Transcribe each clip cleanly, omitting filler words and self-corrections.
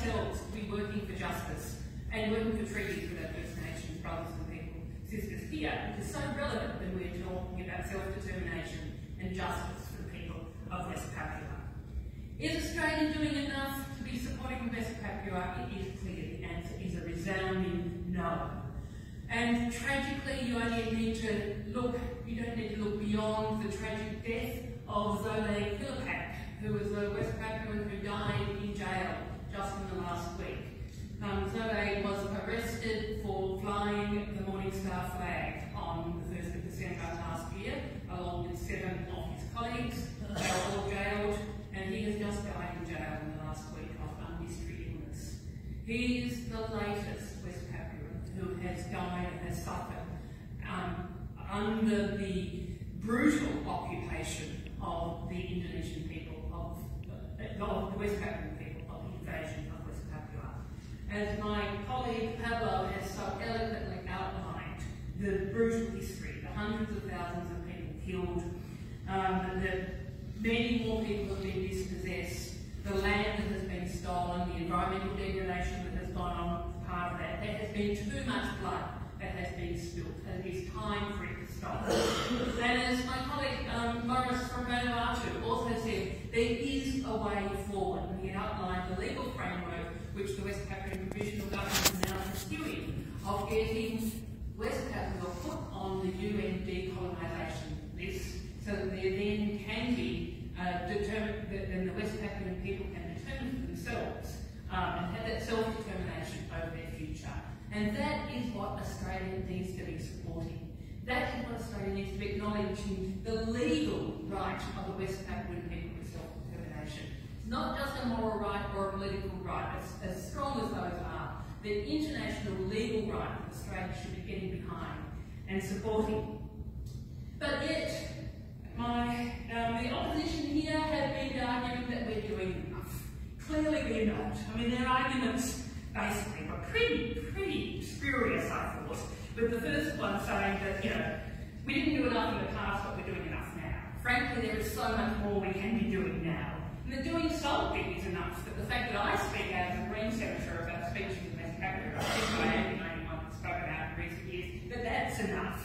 ourselves to be working for justice and working for treaties with our First Nations brothers and people, sisters here, which is so relevant when we're talking about self-determination and justice for the people of West Papua. Is Australia doing enough to be supporting West Papua? It is clear. The answer is a resounding no. And tragically, you don't need to look beyond the tragic death of Zole Philippak, who was a West Papuan who died in jail just in the last week. Zole was arrested for flying the Morning Star flag on the 1st of December last year, along with 7 of his colleagues. They were all jailed, and he has just died in jail in the last week of unhistory illness. He is the latest West Papuan who has died and has suffered under the brutal occupation of the Indonesian people, of the West Papuan people, of the invasion of West Papua. As my colleague Pablo has so eloquently outlined, the brutal history, the hundreds of thousands of people killed, the many more people have been dispossessed, the land that has been stolen, the environmental degradation that has gone on part of that. There has been too much blood that has been spilled, and it is time for it to stop. And as my colleague Morris from Pidato also said, there is a way forward, and he outlined the legal framework which the West Papuan Provisional Government is now pursuing of getting West Papua put on the UN decolonisation list, so that there then can be determined, and the West Papuan people can determine for themselves and have that self-determination over their future. And that is what Australia needs to be supporting. That is what Australia needs to be acknowledging, the legal right of the West Papuan people to self-determination. It's not just a moral right or a political right, as strong as those are. The international legal right that Australia should be getting behind and supporting. But yet, the opposition here have been arguing that we're doing enough. Clearly we're not. I mean, their arguments basically were pretty spurious, I thought, with the first one saying that, we didn't do enough in the past, but we're doing enough now. Frankly, there is so much more we can be doing now. And the doing something is enough, but the fact that I speak as a Green Senator about speeches in West Papua, I think I am the only one that's spoken out in recent years, that that's enough.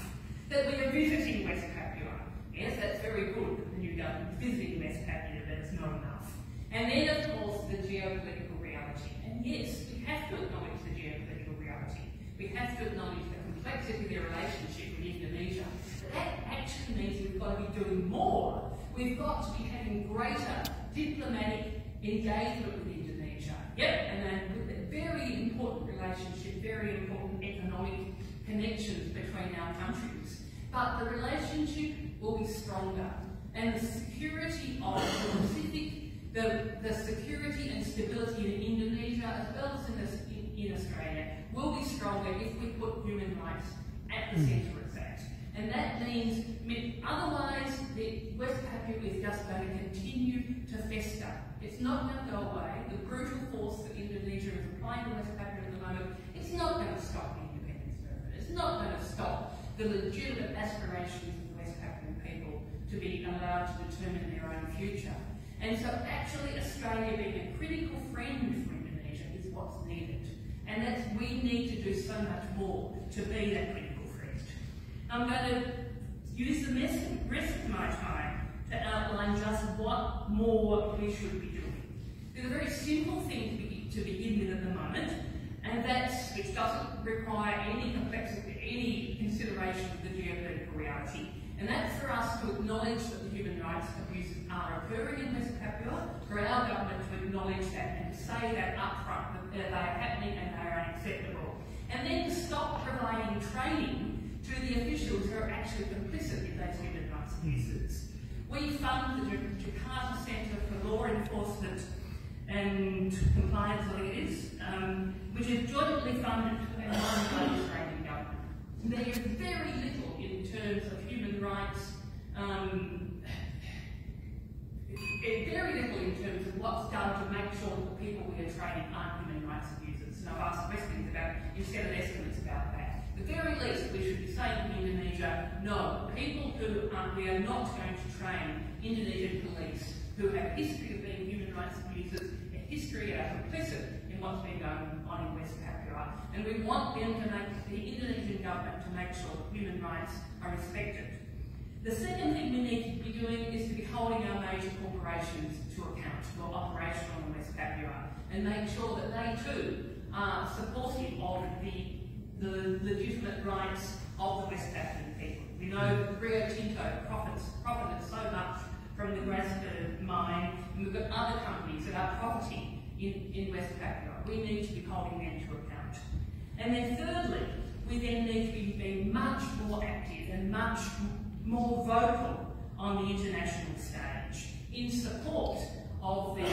That we are visiting West Papua. Yes, that's very good, the new government visiting West Papua, but it's not enough. And then, of course, the geopolitical reality. And yes, we have to acknowledge the geopolitical reality. We have to acknowledge the complexity of their relationship with Indonesia. But that actually means we've got to be doing more. We've got to be having greater diplomatic engagement with Indonesia. Yep, and then with a very important relationship, very important economic connections between our countries. But the relationship will be stronger, and the security of the Pacific, the security and stability in Indonesia, as well as in Australia, will be stronger if we put human rights at the centre of that. And that means, otherwise, the West Papua is just going to continue to fester. It's not going to go away. The brutal force that Indonesia is applying to West Papua at the moment, it's not going to stop the independence movement. It's not going to stop the legitimate aspirations of the West Papuan people to be allowed to determine their own future. And so actually Australia being a critical friend for Indonesia is what's needed. And that's, we need to do so much more to be that critical friend. I'm going to use the rest of my time to outline just what more we should be doing. There's a very simple thing to begin with at the moment, and that's, which doesn't require any complexity, any consideration of the geopolitical reality. And that's for us to acknowledge that the human rights abuses are occurring in West Papua, for our government to acknowledge that and to say that up front, that they are happening and they are unacceptable. And then to stop providing training to the officials who are actually complicit in those human rights abuses. We fund the Jakarta Centre for Law Enforcement and Compliance, I think it is, which is jointly funded and run by the Australian government. There is very little in terms of human rights, very little in terms of what's done to make sure that the people we are training aren't human rights abusers. And I've asked questions about, instead of estimates about that. At the very least, we should be saying to Indonesia, no, people who we are not going to train Indonesian police who have a history of being human rights abusers, a history and are complicit in what's been going on in West Papua, and we want them to make the Indonesian government to make sure human rights are respected. The second thing we need to be doing is to be holding our major corporations to account who are operational in West Papua, and make sure that they too are supportive of the legitimate rights of the West Papuan people. We know that Rio Tinto profited so much from the Grasberg mine, and we've got other companies that are profiting in West Papua. We need to be holding them to account. And then thirdly, we then need to be being much more active and much more vocal on the international stage in support of the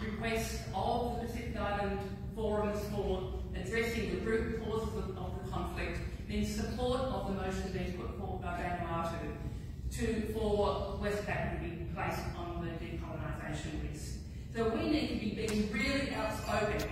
request of the Pacific Island forums for addressing the root causes of the conflict, in support of the motion being put forward by Vanuatu for West Papua to be placed on the decolonisation list. So we need to be being really outspoken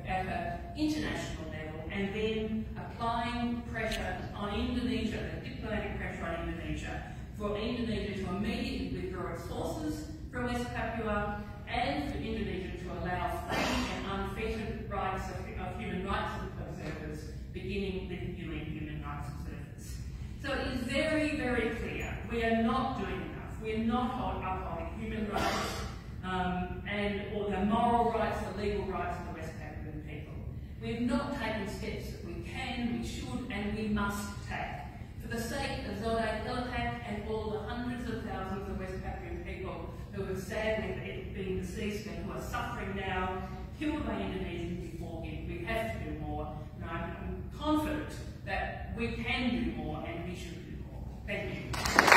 at an international level, and then applying pressure on Indonesia, the diplomatic pressure on Indonesia, for Indonesia to immediately withdraw its forces from West Papua, and for Indonesia to allow free and unfettered rights of human rights observers, beginning with UN human rights observers. So it is very, very clear we are not doing enough. We are not upholding human rights or the moral rights, the legal rights of the West Papuan people. We have not taken steps that we can, we should, and we must take. For the sake of Zodai Telepak and all the hundreds of thousands of West Papuan people who have sadly been deceased and who are suffering now, killed by Indonesians before him, we have to do more. And I'm confident that we can do more and we should do more. Thank you.